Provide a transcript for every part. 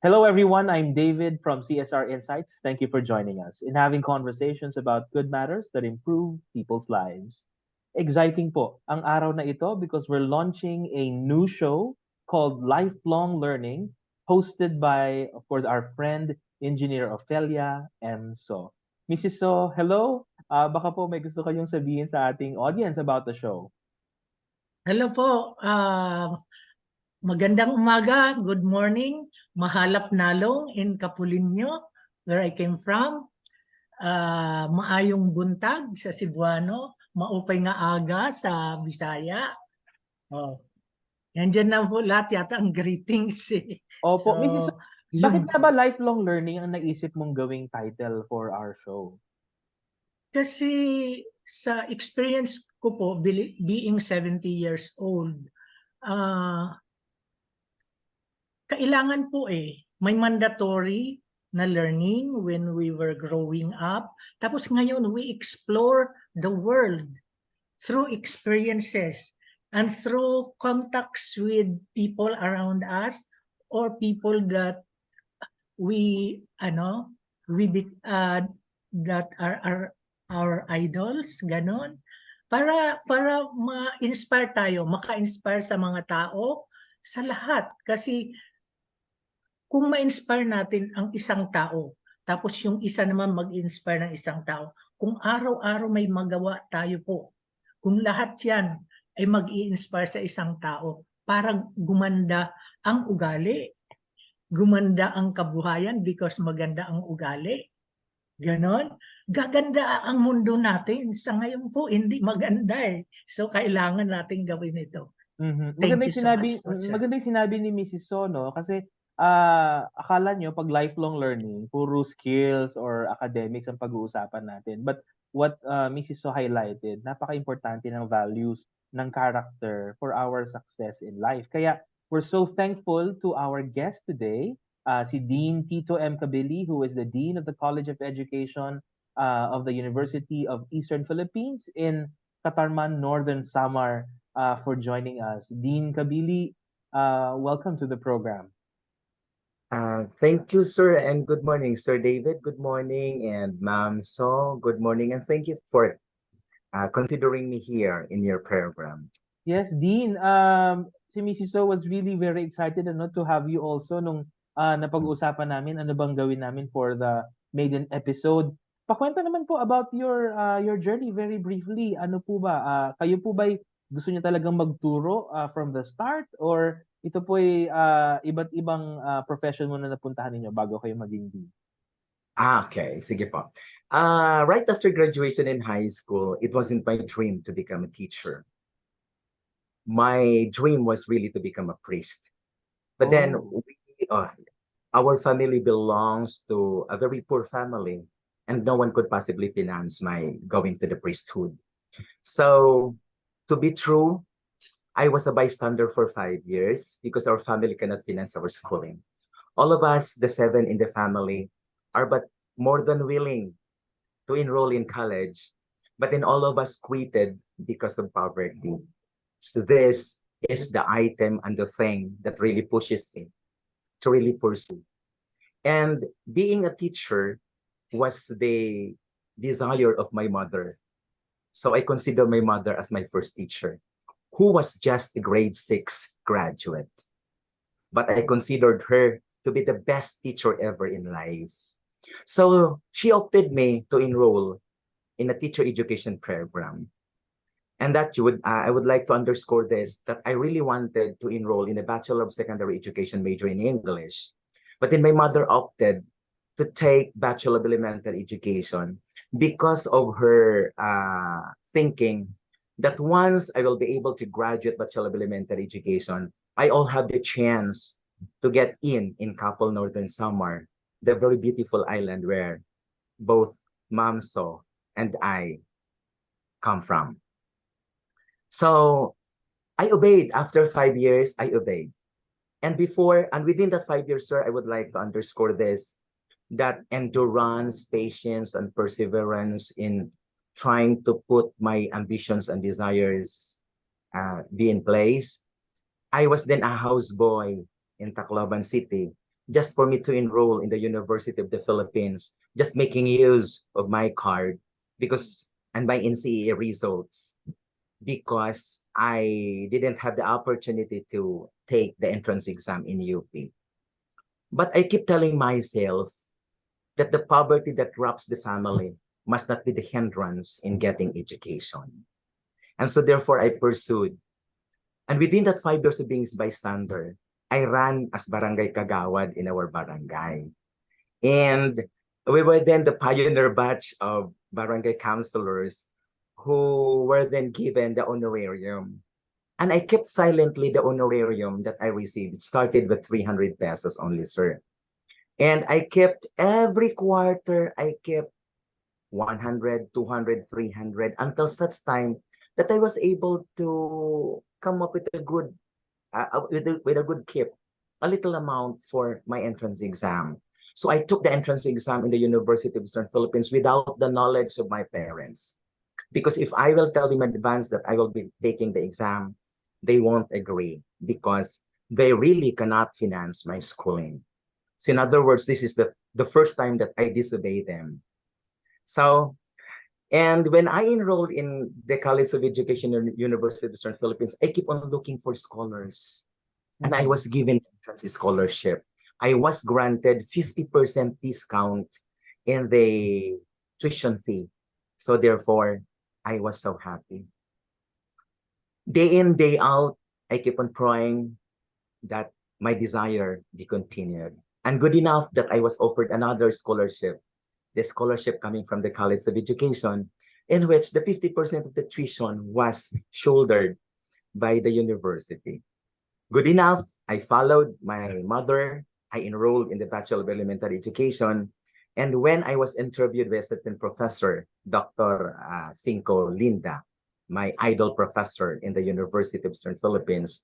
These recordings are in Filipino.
Hello, everyone. I'm David from CSR Insights. Thank you for joining us in having conversations about good matters that improve people's lives. Exciting po ang araw na ito because we're launching a new show called Lifelong Learning, hosted by, of course, our friend, Engineer Ophelia M. So. Mrs. So, hello. Baka po may gusto kayong sabihin sa ating audience about the show. Hello po. Magandang umaga. Good morning. Mahalap nalong in Capulinho, where I came from. Maayong buntag sa Cebuano. Maupay nga aga sa Bisaya. Oh. Yan dyan na po lahat yata ang greetings. Opo, Mrs. So, So, bakit yun nga po. ba lifelong learning ang naisip mong gawing title for our show? Kasi sa experience ko po, being 70 years old, ah kailangan po may mandatory na learning when we were growing up. Tapos ngayon, we explore the world through experiences and through contacts with people around us or people that we, that are our idols, ganon. Para ma-inspire tayo, maka-inspire sa mga tao, sa lahat. Kasi kung ma-inspire natin ang isang tao, tapos yung isa naman mag-inspire ng isang tao, kung araw-araw may magawa tayo po, kung lahat yan ay mag-i-inspire sa isang tao, parang gumanda ang ugali, gumanda ang kabuhayan because maganda ang ugali. Ganon. Gaganda ang mundo natin. Sa ngayon po, hindi maganda So, kailangan natin gawin ito. Mhm. Thank you so much po, sir. Maganda yung sinabi ni Mrs. Sono kasi akala nyo pag lifelong learning, puro skills or academics ang pag-uusapan natin. But what Mrs. So highlighted, napaka-importante ng values, ng character for our success in life. Kaya we're so thankful to our guest today, si Dean Tito M. Cabili, who is the Dean of the College of Education of the University of Eastern Philippines in Katarman, Northern Samar, for joining us. Dean Cabili, welcome to the program. Thank you, sir, and good morning, Sir David. Good morning, and Ma'am So, good morning, and thank you for considering me here in your program. Yes, Dean, si Mrs. So was really very excited to have you also nung napag-uusapan namin ano bang gawin namin for the maiden episode. Pakwento naman po about your journey very briefly. Ano po ba? Kayo po ba gusto niyo talagang magturo from the start or ito po ay iba't ibang profession muna napuntahan niyo bago kayo maging dean? Okay, sige po. Right after graduation in high school, it wasn't my dream to become a teacher. My dream was really to become a priest. But then our family belongs to a very poor family, and no one could possibly finance my going to the priesthood. So, to be true, I was a bystander for 5 years because our family cannot finance our schooling. All of us, the 7 in the family, are but more than willing to enroll in college, but then all of us quitted because of poverty. So this is the item and the thing that really pushes me to really pursue. And being a teacher was the desire of my mother. So I consider my mother as my first teacher, who was just a grade 6 graduate. But I considered her to be the best teacher ever in life. So she opted me to enroll in a teacher education program. And I would like to underscore this, that I really wanted to enroll in a Bachelor of Secondary Education major in English. But then my mother opted to take Bachelor of Elementary Education because of her thinking that once I will be able to graduate Bachelor of Elementary Education, I all have the chance to get in Kapil, Northern Samar, the very beautiful island where both Ma'am So and I come from. So I obeyed. After 5 years, I obeyed. And within that 5 years, sir, I would like to underscore this, that endurance, patience, and perseverance in trying to put my ambitions and desires be in place. I was then a houseboy in Tacloban City just for me to enroll in the University of the Philippines, just making use of my card because and my NCEA results because I didn't have the opportunity to take the entrance exam in UP. But I keep telling myself that the poverty that wraps the family must not be the hindrance in getting education. And so therefore I pursued. And within that 5 years of being bystander, I ran as barangay kagawad in our barangay. And we were then the pioneer batch of barangay counselors who were then given the honorarium. And I kept silently the honorarium that I received. It started with 300 pesos only, sir. And I kept every quarter, I kept 100, 200, 300 until such time that I was able to come up with a good with a good keep, a little amount for my entrance exam. So I took the entrance exam in the University of Eastern Philippines without the knowledge of my parents. Because if I will tell them in advance that I will be taking the exam, they won't agree because they really cannot finance my schooling. So in other words, this is the first time that I disobey them. So, and when I enrolled in the College of Education in University of Eastern Philippines, I keep on looking for scholars. And I was given entrance scholarship. I was granted 50% discount in the tuition fee. So therefore, I was so happy. Day in, day out, I keep on praying that my desire be continued. And good enough that I was offered another scholarship, the scholarship coming from the College of Education, in which the 50% of the tuition was shouldered by the university. Good enough, I followed my mother. I enrolled in the Bachelor of Elementary Education. And when I was interviewed by a certain professor, Dr. Cinco Linda, my idol professor in the University of Eastern Philippines,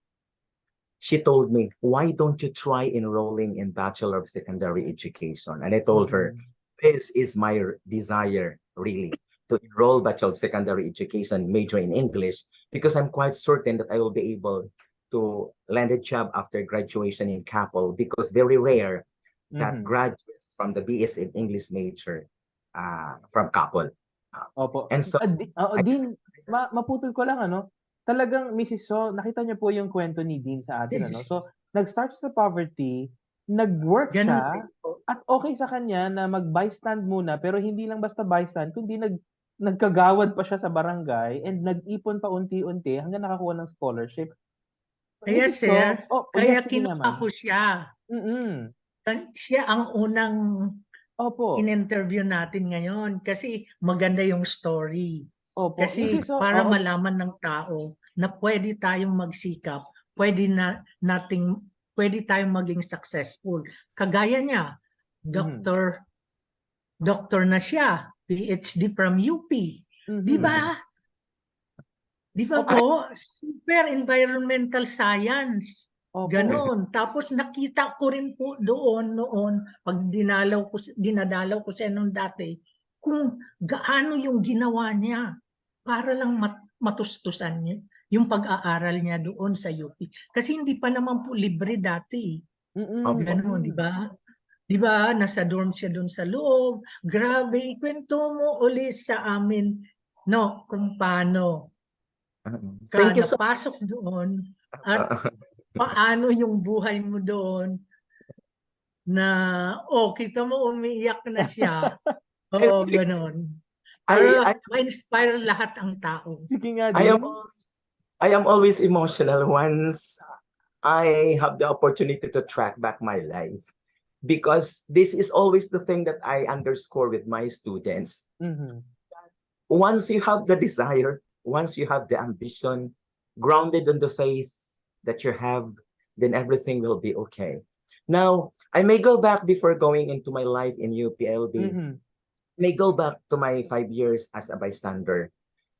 she told me, why don't you try enrolling in Bachelor of Secondary Education? And I told her, this is my desire, really, to enroll Bachelor of Secondary Education, major in English, because I'm quite certain that I will be able to land a job after graduation in Capel, because very rare that graduates from the BS in English major from Capel. Opo. And so, I, Dean, maputol ko lang ano, talagang Mrs. So, nakita niyo po yung kwento ni Dean sa atin ano. Yes. So, nag-start sa poverty, nag-work Ganun siya, din po. at okay sa kanya na mag-bystand muna, pero hindi lang basta bystand, kundi nagkagawad pa siya sa barangay and nag-ipon pa unti-unti hanggang nakakuha ng scholarship. Kaya Mrs. sir, So, oh, kaya yes, sige nga kinuha ma'am. ko siya. Mm. Siya ang unang Opo. in-interview natin ngayon kasi maganda yung story. Opo. Kasi Mrs. So, para oo. malaman ng tao na pwede tayong magsikap, pwede tayong maging successful. Kagaya niya, doctor na siya, PhD from UP. Di ba? Di ba Opo. po? Super environmental science. Opo. Ganon. Tapos nakita ko rin po doon noon, pag dinadalaw ko siya nung dati, kung gaano yung ginawa niya para lang matustusan niya yung pag-aaral niya doon sa UP. Kasi hindi pa naman po libre dati. Ganon, di ba? Di ba? Nasa dorm siya doon sa loob. Grabe, ikwento mo ulit sa amin, no, kung paano ka thank you so napasok doon at much. paano yung buhay mo doon na, kita mo umiiyak na siya. Oo, ganon. I, Para ma-inspire lahat ang tao. Sige nga I din. am I am always emotional once I have the opportunity to track back my life because this is always the thing that I underscore with my students. Once you have the desire, once you have the ambition, grounded in the faith that you have, then everything will be okay. Now, I may go back before going into my life in UPLB. May go back to my 5 years as a bystander.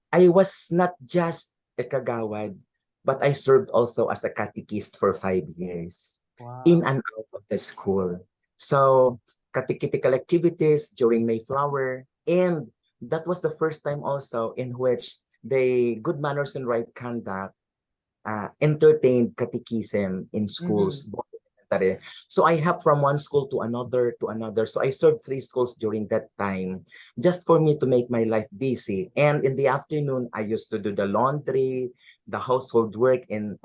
I was not just a kagawad, but I served also as a catechist for 5 years in and out of the school. So, catechetical activities during Mayflower, and that was the first time also in which the good manners and right conduct entertained catechism in schools, both elementary. So I have from one school to another to another. So I served 3 schools during that time, just for me to make my life busy. And in the afternoon, I used to do the laundry, the household work in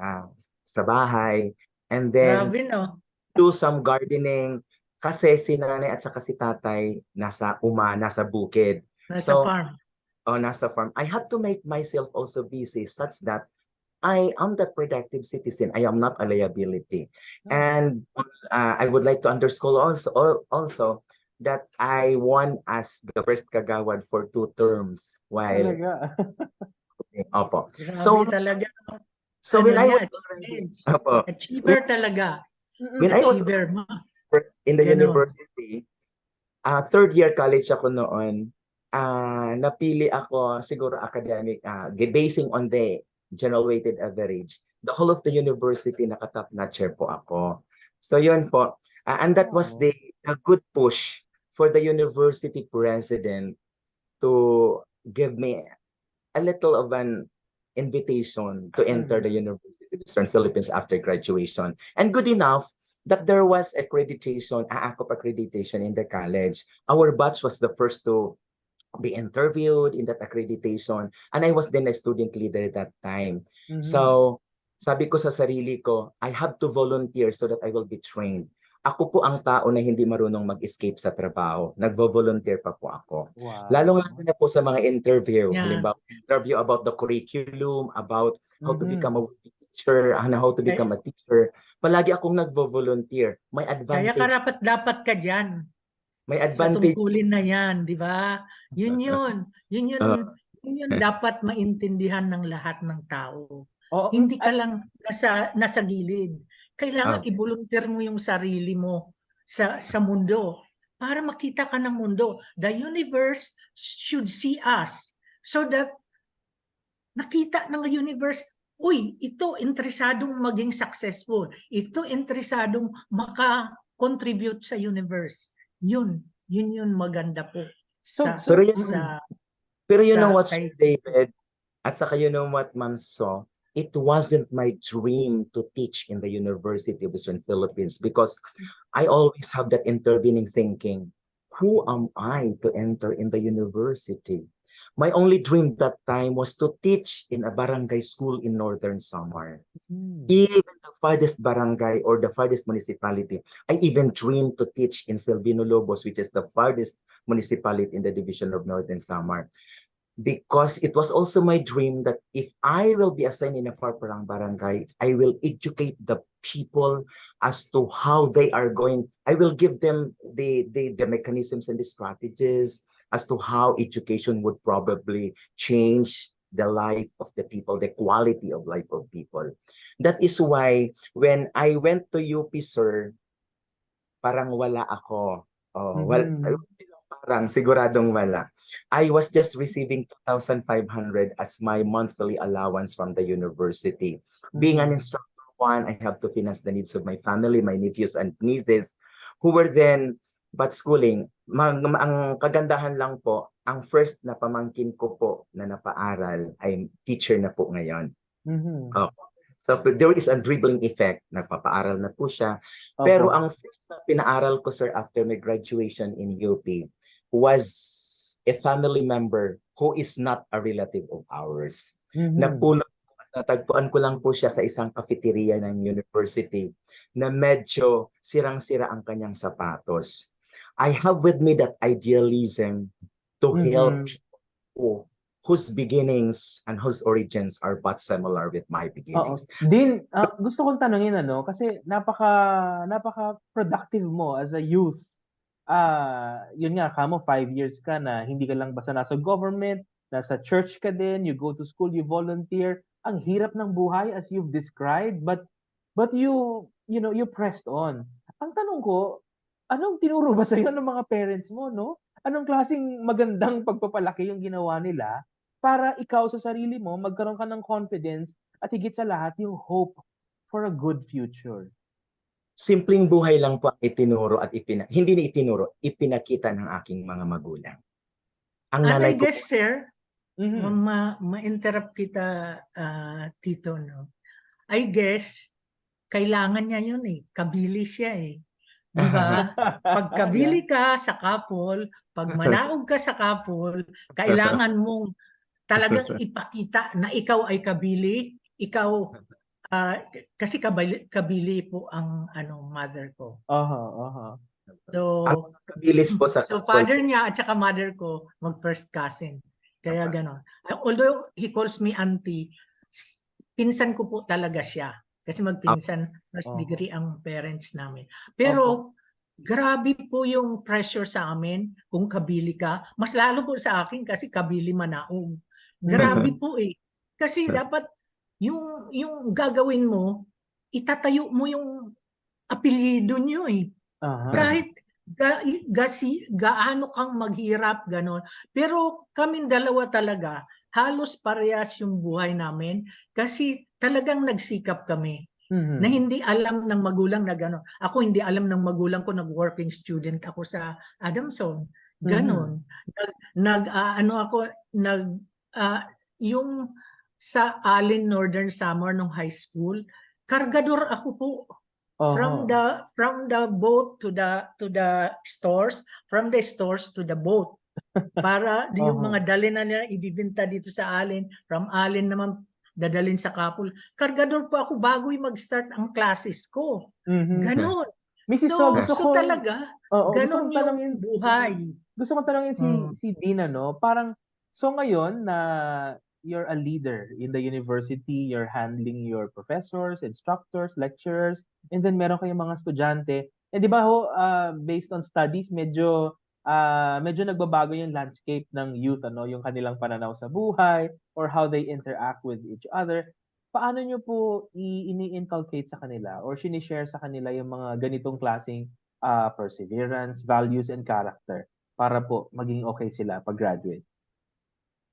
sa bahay, and then Grabe, no? do some gardening kasi si nanay at saka si tatay nasa bukid. Nasa So, farm. nasa farm. I have to make myself also busy such that I am that productive citizen. I am not a liability. And I would like to underscore also that I won as the first kagawad for 2 terms while Talaga. opo. Grabe So talaga. when Ano I was niya, already achievements. opo, Achiever talaga. when I was Achiever mo. in the Ganon. university, third year college ako noon, napili ako siguro academic, basing on the general weighted average. The whole of the university nakatop notcher po ako. So yun po. And that was Wow. the good push for the university president to give me a little of an invitation to enter the University of Eastern Philippines after graduation. And good enough that there was accreditation, AACOP accreditation in the college. Our batch was the first to be interviewed in that accreditation. And I was then a student leader that time. So, sabi ko sa sarili ko, I have to volunteer so that I will be trained. Ako po ang tao na hindi marunong mag-escape sa trabaho. Nagvo-volunteer pa po ako. Lalong-lalo Wow. na po sa mga interview. Yeah. Halimbawa, interview about the curriculum, about how to become a teacher, how to become a teacher. Palagi akong nagvo-volunteer. May Kaya advantage. karapat-dapat ka dyan May sa advantage. tungkulin na yan, di ba? Yun yun dapat maintindihan ng lahat ng tao. Oo, Hindi ka lang nasa gilid. Kailangan i-volunteer mo yung sarili mo sa mundo para makita ka ng mundo. The universe should see us so that nakita ng universe, uy, ito interesadong maging successful. Ito interesadong maka-contribute sa universe. Yun maganda po sa Pero you know what, kay Sir David, at saka you know what, Ma'am So, it wasn't my dream to teach in the University of Eastern Philippines because I always have that intervening thinking, who am I to enter in the university? My only dream that time was to teach in a barangay school in Northern Samar. Even the farthest barangay or the farthest municipality, I even dreamed to teach in Silvino Lobos, which is the farthest municipality in the division of Northern Samar. Because it was also my dream that if I will be assigned in a far-parang barangay, I will educate the people as to how they are going. I will give them the mechanisms and the strategies as to how education would probably change the life of the people, the quality of life of people. That is why when I went to UP, sir, parang wala ako. Parang siguradong wala. I was just receiving 2,500 as my monthly allowance from the university. Being an instructor, one, I have to finance the needs of my family, my nephews and nieces who were then but schooling. Ang kagandahan lang po, ang first na pamangkin ko po na napaaral ay teacher na po ngayon. So there is a dribbling effect. Nagpapaaral na po siya. Pero ang first na pinaaral ko, sir, after my graduation in UP was a family member who is not a relative of ours. Natagpuan ko lang po siya sa isang cafeteria ng university na medyo sirang-sira ang kanyang sapatos. I have with me that idealism to help people whose beginnings and whose origins are but similar with my beginnings. Din, gusto kong tanungin kasi napaka productive mo as a youth. Yun nga, kamo 5 years ka na hindi ka lang basta nasa government, nasa church ka din, you go to school, you volunteer. Ang hirap ng buhay as you've described, but you know, you pressed on. Ang tanong ko, anong tinuro ba sa'yo ng mga parents mo, no? Anong klaseng magandang pagpapalaki yung ginawa nila para ikaw sa sarili mo magkaroon ka ng confidence at higit sa lahat yung hope for a good future? Simpleng buhay lang po ang itinuro at hindi na itinuro, ipinakita ng aking mga magulang. Ang nanay I ko guess, sir, ma-interrupt kita, Tito, no? I guess, kailangan niya yun eh. Kabili siya eh. Di ba? Pag Yeah. kabili ka sa couple, pag manaog ka sa couple, kailangan mong talagang ipakita na ikaw ay kabili, ikaw ah, kasi kabili po ang mother ko. Aha. So Ang mga kabilis po sa so couple father po. niya at saka mother ko mag first cousin. Kaya ganon. Although he calls me auntie, pinsan ko po talaga siya. Kasi magpinsan, first Oho. degree ang parents namin. Opo. Pero grabe po yung pressure sa amin kung kabili ka. Mas lalo po sa akin kasi kabili manaog. Grabe po eh. Kasi dapat yung gagawin mo, itatayo mo yung apelyido nyo eh. Aha. Kahit gaano kang maghirap, ganon. Pero kaming dalawa talaga, halos parehas yung buhay namin kasi talagang nagsikap kami na Mhm. hindi alam ng magulang na gano'n. Ako hindi alam ng magulang ko, nag-working student ako sa Adamson. Ganon. Yung sa Allen Northern Summer nung high school, kargador ako po. From Oho. the boat to the stores, from the stores to the boat. Para yung Oho. mga dali na nila ibibenta dito sa Allen, from Allen naman dadalhin sa Kapul. Kargador po ako bago mag-start ang classes ko. Mhm. Ganon. Mrs. So, So talaga, gusto ganon kong yung tanongin buhay. si Dina, no? Parang, so ngayon na you're a leader in the university, you're handling your professors, instructors, lecturers, and then meron kayong mga estudyante. Eh di ba ho, based on studies, medyo nagbabago yung landscape ng youth, ano, yung kanilang pananaw sa buhay or how they interact with each other. Paano nyo po ini-inculcate sa kanila or sinishare sa kanila yung mga ganitong klaseng perseverance, values, and character para po maging okay sila pag-graduate?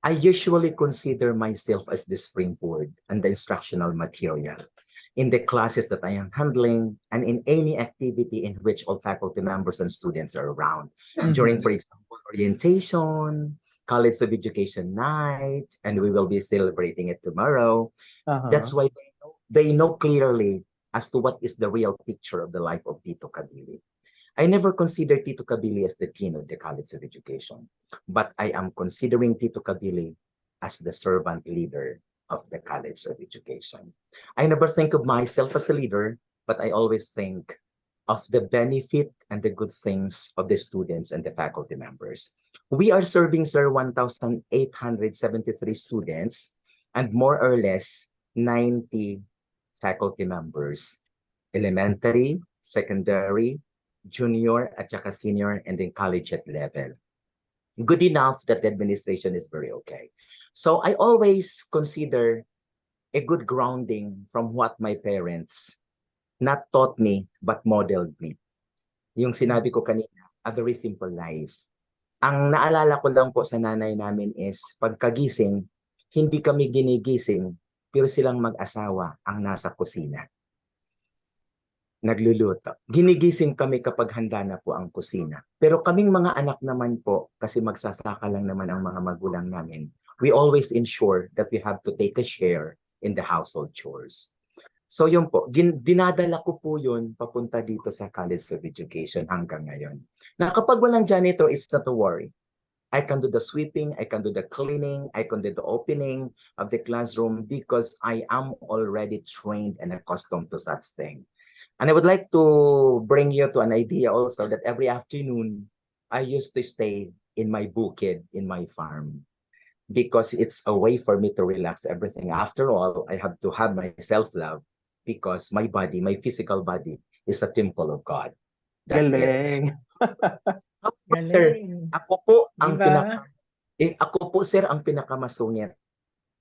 I usually consider myself as the springboard and the instructional material in the classes that I am handling and in any activity in which all faculty members and students are around. During, for example, orientation, College of Education night, and we will be celebrating it tomorrow. That's Uh-huh. why they know clearly as to what is the real picture of the life of Tito Cabili. I never considered Tito Cabili as the dean of the College of Education, but I am considering Tito Cabili as the servant leader of the College of Education. I never think of myself as a leader, but I always think of the benefit and the good things of the students and the faculty members. We are serving, sir, 1,873 students and more or less 90 faculty members, elementary, secondary, junior, at saka senior, and then collegiate level. Good enough that the administration is very okay. So I always consider a good grounding from what my parents not taught me, but modeled me. Yung sinabi ko kanina, a very simple life. Ang naalala ko lang po sa nanay namin is, pagkagising, hindi kami ginigising, pero silang mag-asawa ang nasa kusina. Nagluluto. Ginigising kami kapag handa na po ang kusina. Pero kaming mga anak naman po, kasi magsasaka lang naman ang mga magulang namin, we always ensure that we have to take a share in the household chores. So yun po, dinadala ko po yun papunta dito sa College of Education hanggang ngayon. Na kapag walang janitor, it's not a worry. I can do the sweeping, I can do the cleaning, I can do the opening of the classroom because I am already trained and accustomed to such thing. And I would like to bring you to an idea also that every afternoon, I used to stay in my bukid, in my farm, because it's a way for me to relax everything. After all, I have to have my self-love because my body, my physical body, is a temple of God. That's it. Galing. Sir, Galing. ako po Di ang ba? ako po, sir, ang pinakamasungit.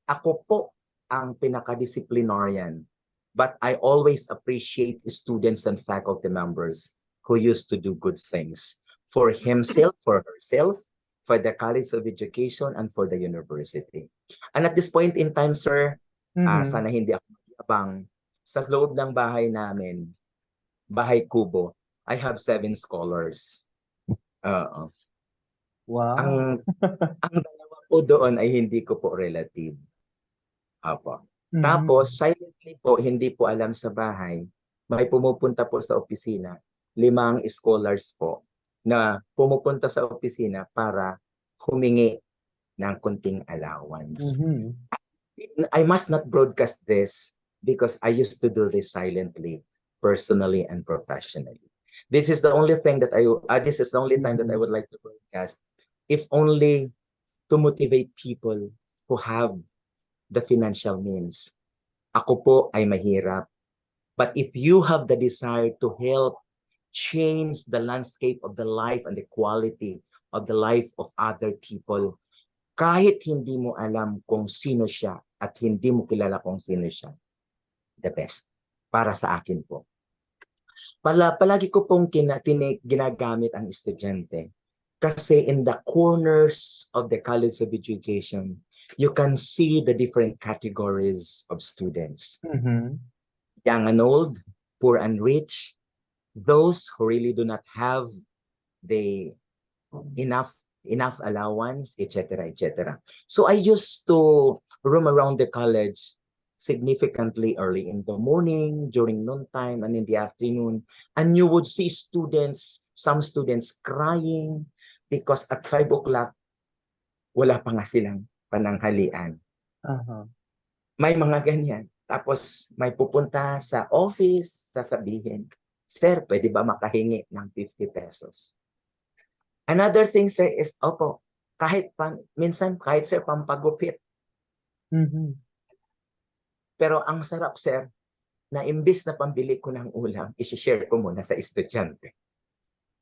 Ako po ang pinaka-disciplinarian. But I always appreciate students and faculty members who used to do good things for himself, for herself, for the College of Education, and for the university. And at this point in time, sir, sana hindi ako mag-abang, sa loob ng bahay namin, bahay kubo, I have 7 scholars. Wow. Ang dalawa po doon ay hindi ko po relative. Apo. Mhm. Tapos, silently po, hindi po alam sa bahay, may pumupunta po sa opisina, 5 scholars po na pumupunta sa opisina para humingi ng konting allowance. Mhm. I must not broadcast this because I used to do this silently, personally and professionally. This is the only thing that this is the only time that I would like to broadcast, if only to motivate people who have the financial means. Ako po ay mahirap. But if you have the desire to help change the landscape of the life and the quality of the life of other people, kahit hindi mo alam kung sino siya at hindi mo kilala kung sino siya, the best para sa akin po. Palagi ko pong ginagamit ang estudyante kasi in the corners of the College of Education, you can see the different categories of students. Mhm. Young and old, poor and rich, those who really do not have the enough allowance, etc., etc. So I used to roam around the college significantly early in the morning, during noontime, and in the afternoon, and you would see some students crying because at 5 o'clock, wala pa nga silang pananghalian. Uh-huh. May mga ganyan. Tapos may pupunta sa office, sasabihin, "Sir, pwede ba makahingi ng 50 pesos?" Another thing, sir, is, minsan, kahit sir, pampagupit. Mhm. Pero ang sarap, sir, na imbis na pambili ko ng ulam, isi-share ko muna sa estudyante.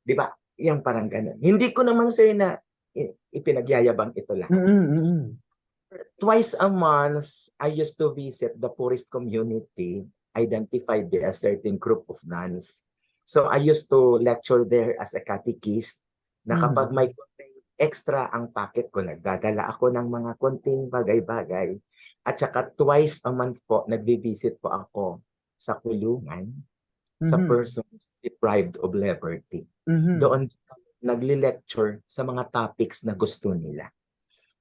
Di ba? Yung parang ganun. Hindi ko naman, sir, na ipinagyayabang ito lahat. Mhm. Twice a month, I used to visit the poorest community, identified by a certain group of nuns. So I used to lecture there as a catechist, na kapag may konting extra ang packet ko, nagdadala ako ng mga konting bagay-bagay. At saka twice a month po, nagbi-visit po ako sa kulungan, sa persons deprived of liberty. Doon nagli-lecture sa mga topics na gusto nila.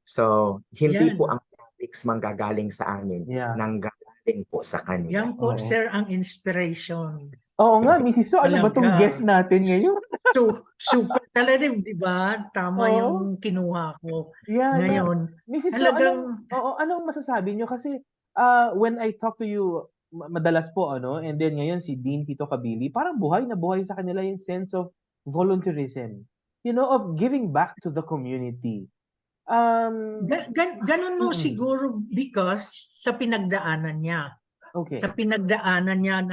So, hindi Yan. po ang topics manggagaling sa amin, Yeah. nanggagaling po sa kanila. Yan po, Oo. sir, ang inspiration. Oo nga, Mrs. So, ano ba tong Talaga. guest natin ngayon? So, super talaga, di ba? Tama Oo. yung kinuha ko. Yeah, Ngayon, Mrs. So, talagang, anong masasabi nyo? Kasi when I talk to you, madalas po, and then ngayon si Dean Tito Cabili, parang buhay na buhay sa kanila yung sense of volunteerism. Of giving back to the community. ganun mo siguro because sa pinagdaanan niya. Okay. Sa pinagdaanan niya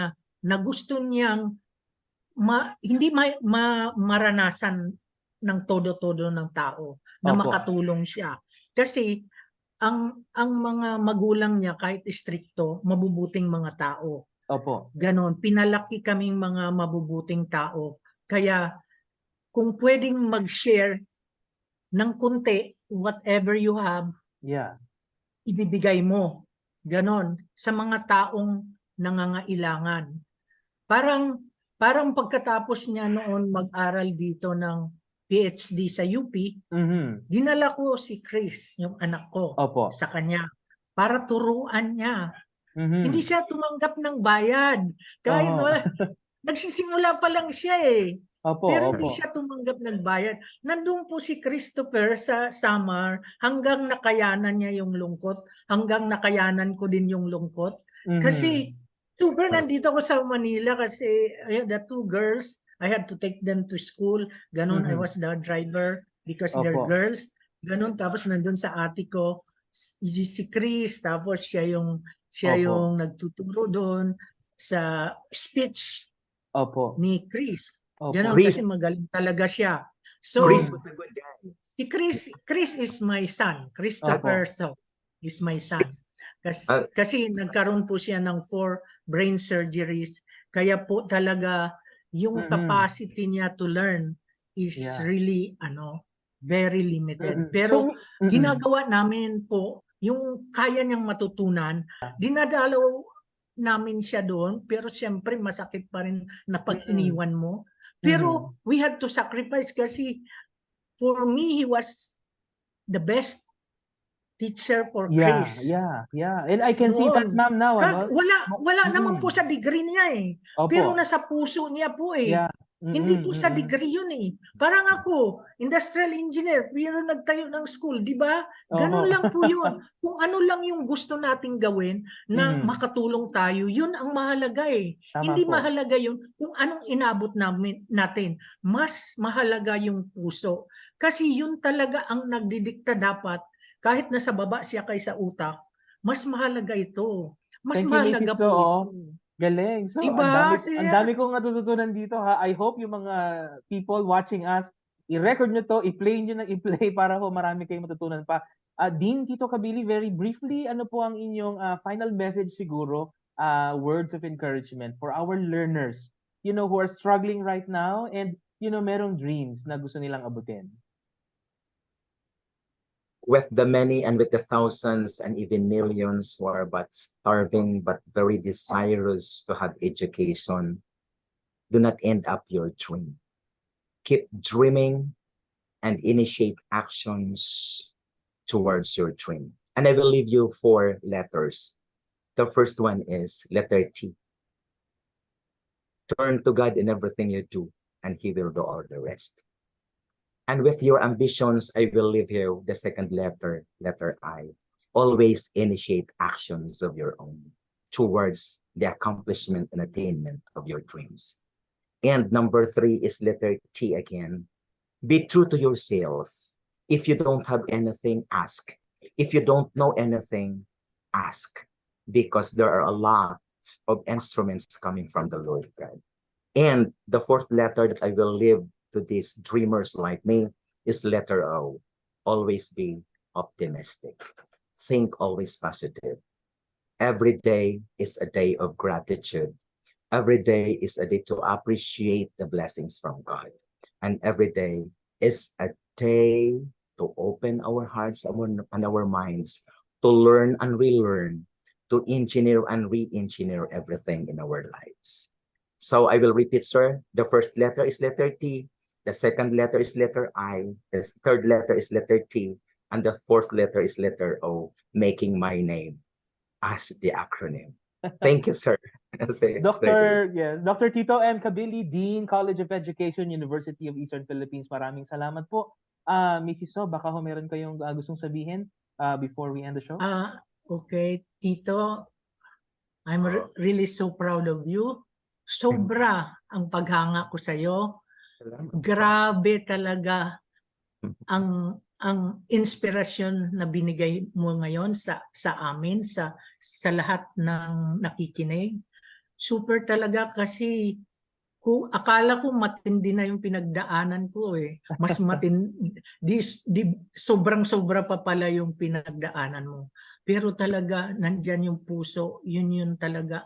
na gusto niyang hindi maranasan ng todo-todo ng tao na Opo. makatulong siya. Kasi ang mga magulang niya kahit istrikto, mabubuting mga tao. Opo. Ganon, pinalaki kaming mga mabubuting tao. Kaya kung pwedeng mag-share ng kunti, whatever you have, Yeah. ibibigay mo. Ganon, sa mga taong nangangailangan. Parang pagkatapos niya noon mag-aral dito ng PhD sa UP, dinala ko si Chris, yung anak ko, Opo. sa kanya para turuan niya. Hindi Mhm. siya tumanggap ng bayad. Kahit Oo. wala, nagsisimula pa lang siya eh. Opo, Pero hindi opo. siya tumanggap ng bayad. Nandun po si Christopher sa Samar hanggang nakayanan niya yung lungkot, hanggang nakayanan ko din yung lungkot. Kasi super nandito ako sa Manila kasi I had the 2 girls. I had to take them to school. Ganon, I was the driver because they're Opo. girls. Ganon, tapos nandun sa ate ko, si Chris, tapos siya Opo. yung nagtuturo doon sa speech Opo. ni Chris. Opo. Ganon, Chris. kasi magaling talaga siya. So, Chris was a good guy. si Chris is my son. Christopher is my son. Kasi nagkaroon po siya ng 4 brain surgeries. Kaya po talaga yung capacity niya to learn is really very limited. Pero ginagawa namin po yung kaya niyang matutunan, dinadalaw namin siya doon, pero siyempre masakit pa rin na pag iniwan mo. Pero we had to sacrifice kasi for me, he was the best teacher for Yeah, Chris. yeah. And I can see that, Noon. ma'am, now, ano? Wala naman po Mm. sa degree niya eh. Pero Opo. nasa puso niya po eh. Yeah. Hindi po sa Mm. degree yun eh. Parang ako, industrial engineer, pero nagtayo ng school, di ba? Ganun Oho. lang po yun. Kung ano lang yung gusto nating gawin na Mm. makatulong tayo, yun ang mahalaga eh. Tama Hindi po. mahalaga yun kung anong inabot natin. Mas mahalaga yung puso. Kasi yun talaga ang nagdidikta dapat, kahit nasa baba siya kaysa utak, mas mahalaga ito. Mas Thank you, mahalaga Mrs. po So. ito. Galing. So, Diba, ang sir? dami kong natututunan dito ha. I hope yung mga people watching us, i-record nyo to, i-play nyo ng i-play para ho marami kayong matutunan pa. Dean, Tito Cabili, very briefly, ano po ang inyong final message siguro, words of encouragement for our learners, who are struggling right now and, merong dreams na gusto nilang abutin? With the many and with the thousands and even millions who are but starving but very desirous to have education, do not end up your dream. Keep dreaming and initiate actions towards your dream. And I will leave you 4 letters. The first one is letter T. Turn to God in everything you do, and He will do all the rest. And with your ambitions, I will leave you the second letter, letter I. Always initiate actions of your own towards the accomplishment and attainment of your dreams. And number 3 is letter T again. Be true to yourself. If you don't have anything, ask. If you don't know anything, ask. Because there are a lot of instruments coming from the Lord God. And the 4th letter that I will leave to these dreamers like me is letter O. Always be optimistic. Think always positive. Every day is a day of gratitude. Every day is a day to appreciate the blessings from God. And every day is a day to open our hearts and our minds, to learn and relearn, to engineer and re-engineer everything in our lives. So I will repeat, sir. The first letter is letter T. The second letter is letter I. The third letter is letter T. And the 4th letter is letter O, making my name as the acronym. Thank you, sir. Dr. Tito M. Cabili, Dean, College of Education, University of Eastern Philippines. Maraming salamat po. Mrs. So, baka ho meron kayong gustong sabihin before we end the show? Okay, Tito, I'm really so proud of you. Sobra ang paghanga ko sa iyo. Grabe talaga ang inspirasyon na binigay mo ngayon sa amin, sa lahat ng nakikinig. Super talaga kasi akala ko matindi na yung pinagdaanan ko eh. Mas matindi, sobrang-sobra pa pala yung pinagdaanan mo. Pero talaga nandyan yung puso, yun talaga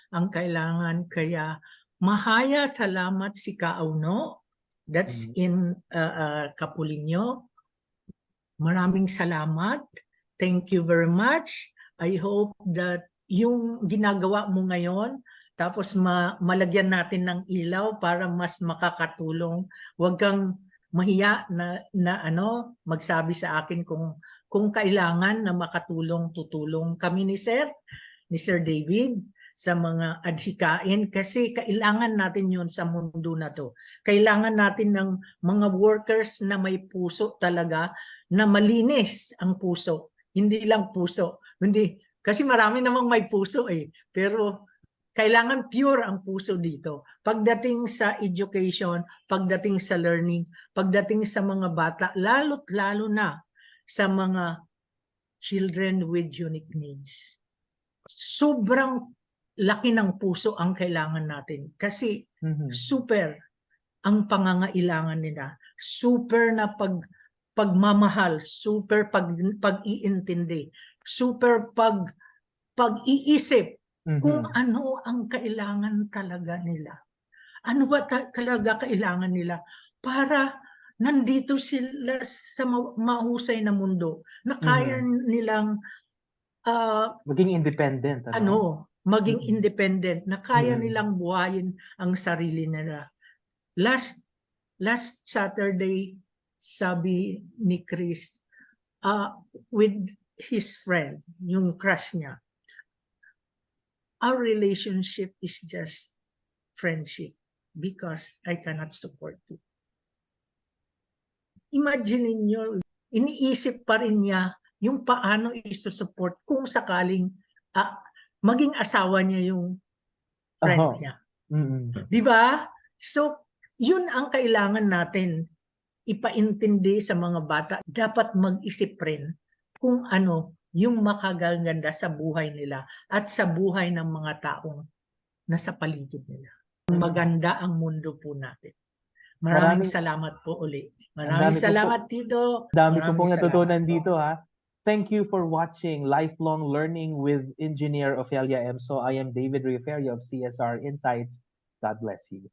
ang kailangan. Kaya mahaya salamat si Kaauno. That's in Kapulinyo. Maraming salamat. Thank you very much. I hope that yung ginagawa mo ngayon, tapos malagyan natin ng ilaw para mas makakatulong. Huwag kang mahiya na magsabi sa akin kung kailangan na makatulong, tutulong kami ni Sir David sa mga adhikain kasi kailangan natin yun sa mundo na to. Kailangan natin ng mga workers na may puso talaga, na malinis ang puso. Hindi lang puso. Kasi marami namang may puso eh. Pero kailangan pure ang puso dito. Pagdating sa education, pagdating sa learning, pagdating sa mga bata, lalo't lalo na sa mga children with unique needs. Sobrang laki ng puso ang kailangan natin kasi super ang pangangailangan nila. Super na pagmamahal, super pag-iintindi, super pag-iisip kung ano ang kailangan talaga nila. Ano ba talaga kailangan nila para nandito sila sa mahusay na mundo na kaya nilang maging independent. maging independent, na kaya nilang buhayin ang sarili nila. Last Saturday, sabi ni Chris, with his friend, yung crush niya. Our relationship is just friendship because I cannot support you. Imagine niyo, iniisip pa rin niya yung paano isusupport kung sakaling maging asawa niya yung friend niya. Di ba? So, yun ang kailangan natin ipaintindi sa mga bata. Dapat mag-isip rin kung ano yung makagaganda sa buhay nila at sa buhay ng mga taong nasa paligid nila. Maganda ang mundo po natin. Maraming salamat po uli. Maraming salamat, Tito. Dami ko pong natutunan dito, ha. Thank you for watching Lifelong Learning with Engineer Ophelia M. So I am Deivid Rioferio of CSR Insights. God bless you.